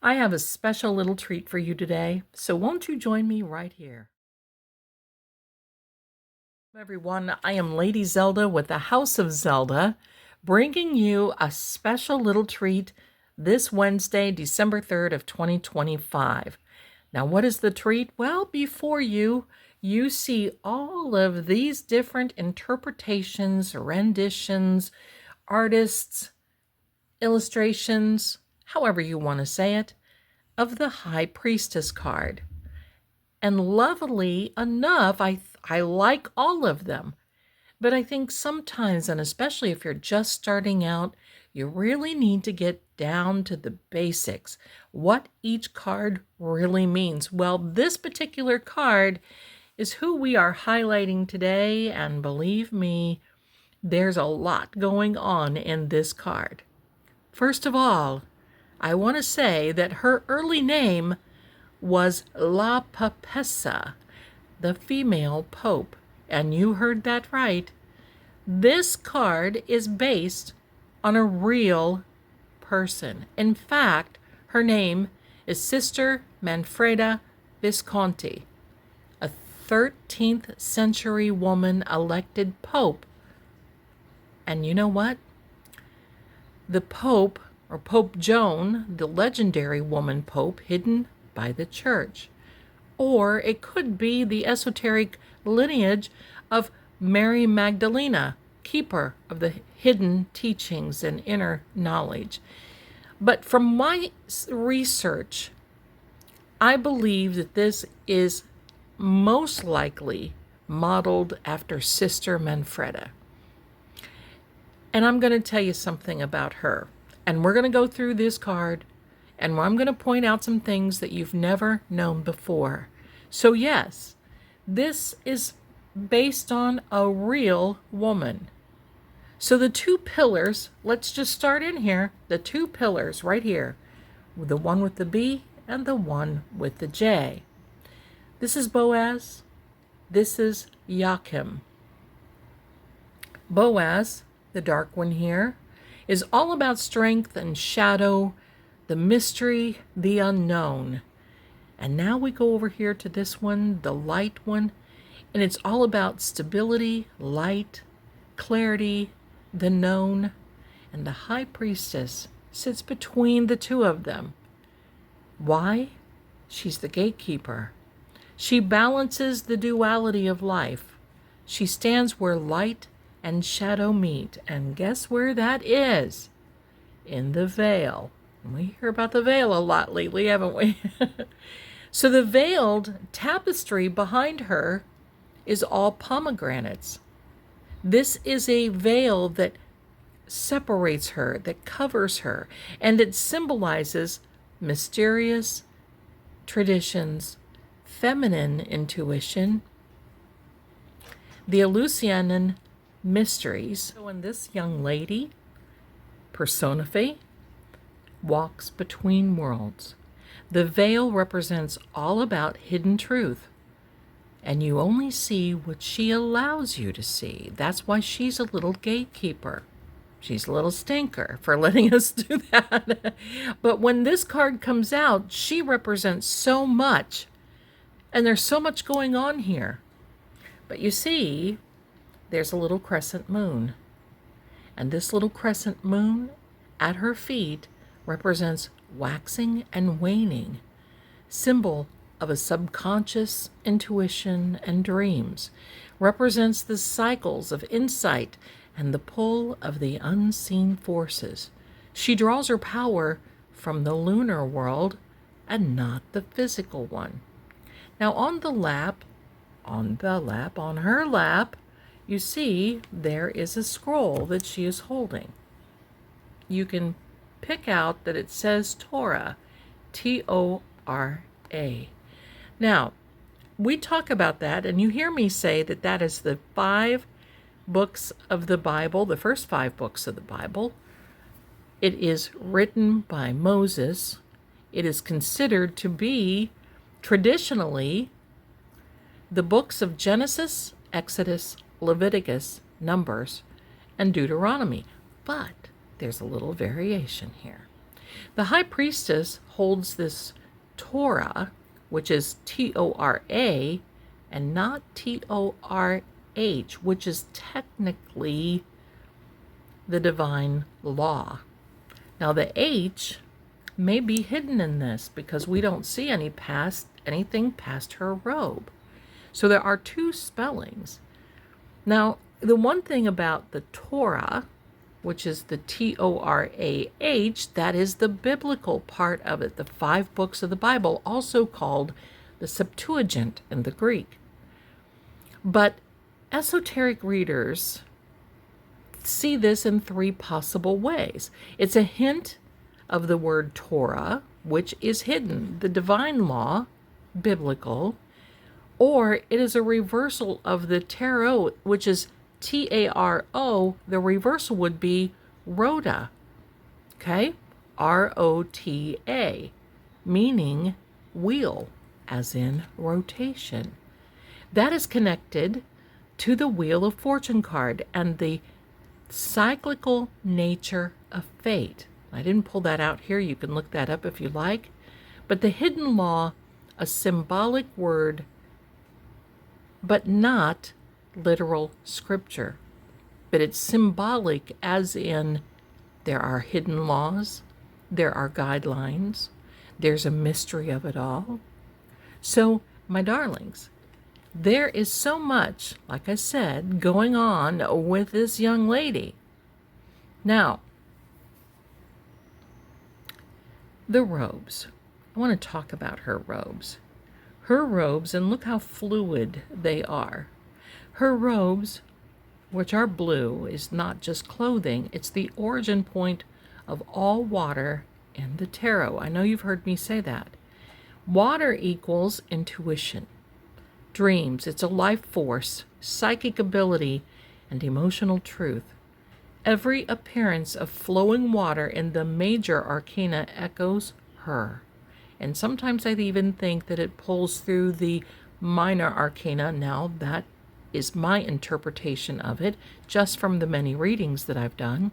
I have a special little treat for you today, so won't you join me right here? Everyone, I am Lady Zelda with the House of Zelda, bringing you a special little treat this Wednesday, December 3rd of 2025. Now, what is the treat? Well, before you see all of these different interpretations, renditions, artists, illustrations, however you want to say it, of the High Priestess card. And lovely enough, I like all of them. But I think sometimes, and especially if you're just starting out, you really need to get down to the basics, what each card really means. Well, this particular card is who we are highlighting today, and believe me, there's a lot going on in this card. First of all, I want to say that her early name was La Papessa, the female pope. And you heard that right. This card is based on a real person. In fact, her name is Sister Manfreda Visconti, a 13th century woman elected pope. And you know what? The Pope, or Pope Joan, the legendary woman pope hidden by the church. Or it could be the esoteric lineage of Mary Magdalena, keeper of the hidden teachings and inner knowledge. But from my research, I believe that this is most likely modeled after Sister Manfreda. And I'm going to tell you something about her. And we're going to go through this card, and I'm going to point out some things that you've never known before. So yes, this is based on a real woman. So the two pillars, let's just start in here. The two pillars right here, the one with the B and the one with the J. This is Boaz. This is Joachim. Boaz, the dark one here, is all about strength and shadow, the mystery, the unknown. And now we go over here to this one, the light one, and it's all about stability, light, clarity, the known. And the High Priestess sits between the two of them. Why? She's the gatekeeper. She balances the duality of life. She stands where light and shadow meet. And guess where that is? In the veil. We hear about the veil a lot lately, haven't we? So the veiled tapestry behind her is all pomegranates. This is a veil that separates her, that covers her, and it symbolizes mysterious traditions, feminine intuition, the Eleusinian mysteries. So when this young lady, Persephone, walks between worlds, the veil represents all about hidden truth. And you only see what she allows you to see. That's why she's a little gatekeeper. She's a little stinker for letting us do that. But when this card comes out, she represents so much. And there's so much going on here. But you see, there's a little crescent moon. And this little crescent moon at her feet represents waxing and waning, symbol of a subconscious intuition and dreams, represents the cycles of insight and the pull of the unseen forces. She draws her power from the lunar world and not the physical one. Now on her lap, you see there is a scroll that she is holding. You can pick out that it says Torah, T-O-R-A. Now, we talk about that, and you hear me say that that is the 5 books of the Bible, the first 5 books of the Bible. It is written by Moses. It is considered to be, traditionally, the books of Genesis, Exodus, Leviticus, Numbers, and Deuteronomy. But there's a little variation here. The High Priestess holds this Torah, which is T-O-R-A, and not T-O-R-H, which is technically the divine law. Now the H may be hidden in this because we don't see anything past her robe. So there are two spellings. Now, the one thing about the Torah, which is the T-O-R-A-H, that is the biblical part of it, the 5 books of the Bible, also called the Septuagint in the Greek. But esoteric readers see this in 3 possible ways. It's a hint of the word Torah, which is hidden, the divine law, biblical, or it is a reversal of the tarot, which is T-A-R-O. The reversal would be Rota, okay? R-O-T-A, meaning wheel, as in rotation. That is connected to the Wheel of Fortune card and the cyclical nature of fate. I didn't pull that out here. You can look that up if you like. But the hidden law, a symbolic word, but not literal scripture. But it's symbolic as in there are hidden laws, there are guidelines, there's a mystery of it all. So, my darlings, there is so much, like I said, going on with this young lady. Now, the robes. I want to talk about her robes. Her robes, and look how fluid they are. Her robes, which are blue, is not just clothing, it's the origin point of all water in the tarot. I know you've heard me say that. Water equals intuition, dreams. It's a life force, psychic ability, and emotional truth. Every appearance of flowing water in the major arcana echoes her. And sometimes I even think that it pulls through the minor arcana. Now, that is my interpretation of it, just from the many readings that I've done.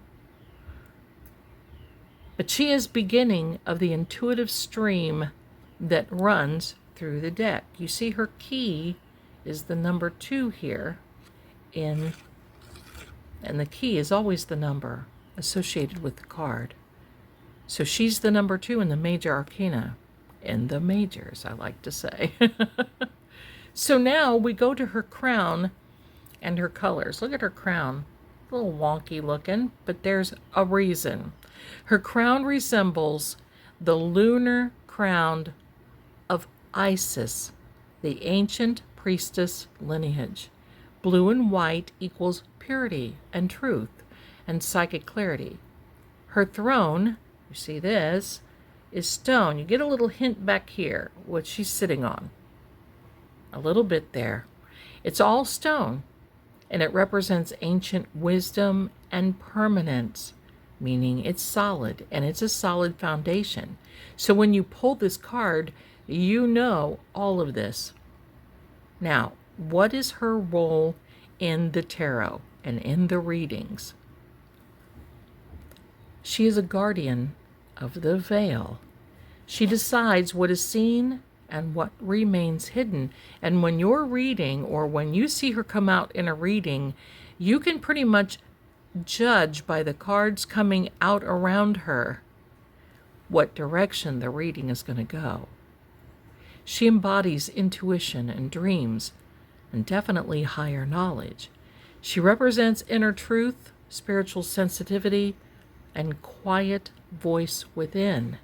But she is beginning of the intuitive stream that runs through the deck. You see her key is the number 2 here, and the key is always the number associated with the card. So she's the number 2 in the major arcana, in the majors, I like to say. So now we go to her crown and her colors. Look at her crown. A little wonky looking, but there's a reason. Her crown resembles the lunar crown of Isis, the ancient priestess lineage. Blue and white equals purity and truth and psychic clarity. Her throne, you see this, is stone. You get a little hint back here, what she's sitting on. A little bit there. It's all stone, and it represents ancient wisdom and permanence, meaning it's solid, and it's a solid foundation. So when you pull this card, you know all of this. Now, what is her role in the tarot and in the readings? She is a guardian of the veil. She decides what is seen and what remains hidden. And when you're reading, or when you see her come out in a reading, you can pretty much judge by the cards coming out around her what direction the reading is going to go. She embodies intuition and dreams, and definitely higher knowledge. She represents inner truth, spiritual sensitivity, and quiet voice within.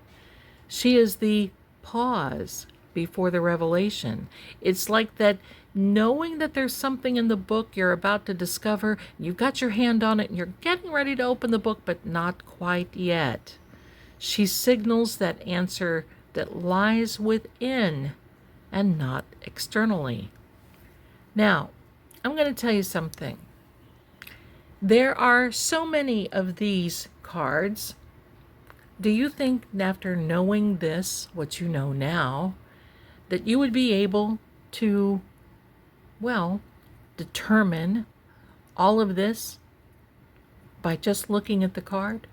She is the pause before the revelation. It's like that knowing that there's something in the book you're about to discover, you've got your hand on it and you're getting ready to open the book, but not quite yet. She signals that answer that lies within and not externally. Now, I'm going to tell you something. There are so many of these cards. Do you think after knowing this, what you know now, that you would be able to, well, determine all of this by just looking at the card?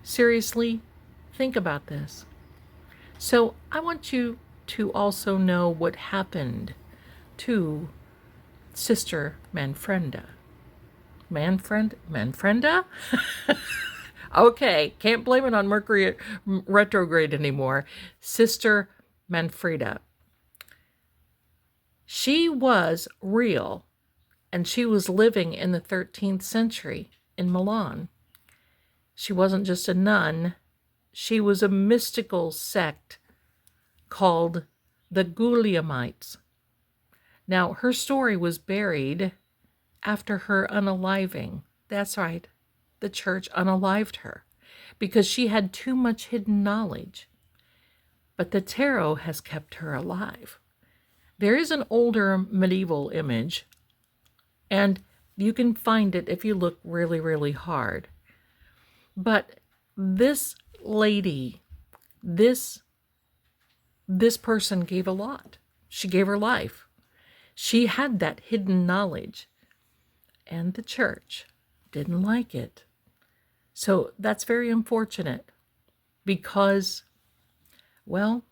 Seriously, think about this. So I want you to also know what happened to Sister Manfreda. Manfreda? Okay, can't blame it on Mercury retrograde anymore. Sister Manfreda. She was real, and she was living in the 13th century in Milan. She wasn't just a nun, she was a mystical sect called the Guliamites. Now, her story was buried after her unaliving. That's right, the church unalived her because she had too much hidden knowledge. But the tarot has kept her alive. There is an older medieval image, and you can find it if you look really, really hard. But this lady, this person gave a lot. She gave her life. She had that hidden knowledge, and the church didn't like it. So that's very unfortunate because, well,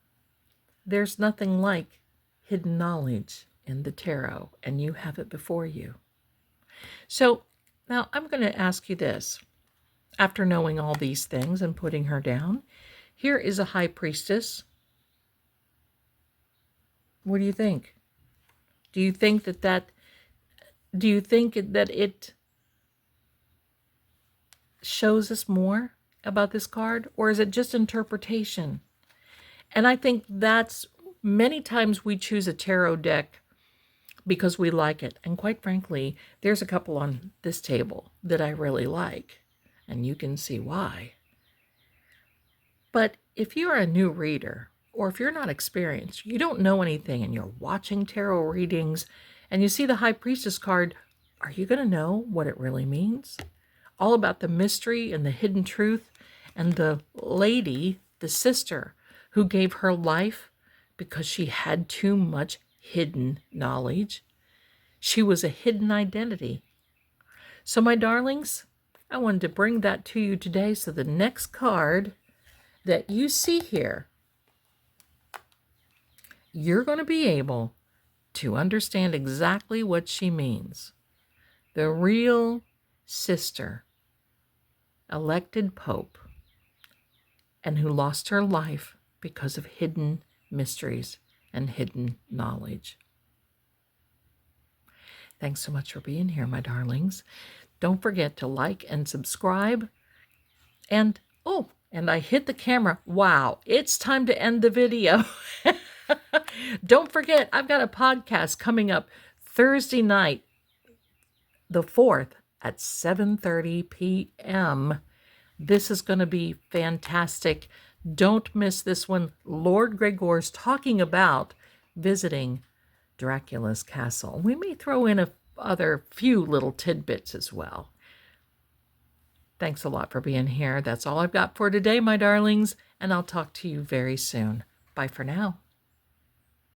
there's nothing like hidden knowledge in the tarot, and you have it before you. So now I'm going to ask you this. After knowing all these things and putting her down, here is a High Priestess. What do you think? Do you think that it shows us more about this card, or is it just interpretation? And I think that's many times we choose a tarot deck because we like it. And quite frankly, there's a couple on this table that I really like, and you can see why. But if you're a new reader, or if you're not experienced, you don't know anything, and you're watching tarot readings, and you see the High Priestess card, are you going to know what it really means? All about the mystery and the hidden truth, and the lady, the sister, who gave her life because she had too much hidden knowledge. She was a hidden identity. So, my darlings, I wanted to bring that to you today. So the next card that you see here, you're going to be able to understand exactly what she means. The real sister, elected pope, and who lost her life because of hidden mysteries and hidden knowledge. Thanks so much for being here, my darlings. Don't forget to like and subscribe. And, and I hit the camera. Wow, it's time to end the video. Don't forget, I've got a podcast coming up Thursday night, the 4th at 7:30 p.m. This is going to be fantastic. Don't miss this one. Lord Gregor's talking about visiting Dracula's castle. We may throw in a other few little tidbits as well. Thanks a lot for being here. That's all I've got for today, my darlings, and I'll talk to you very soon. Bye for now.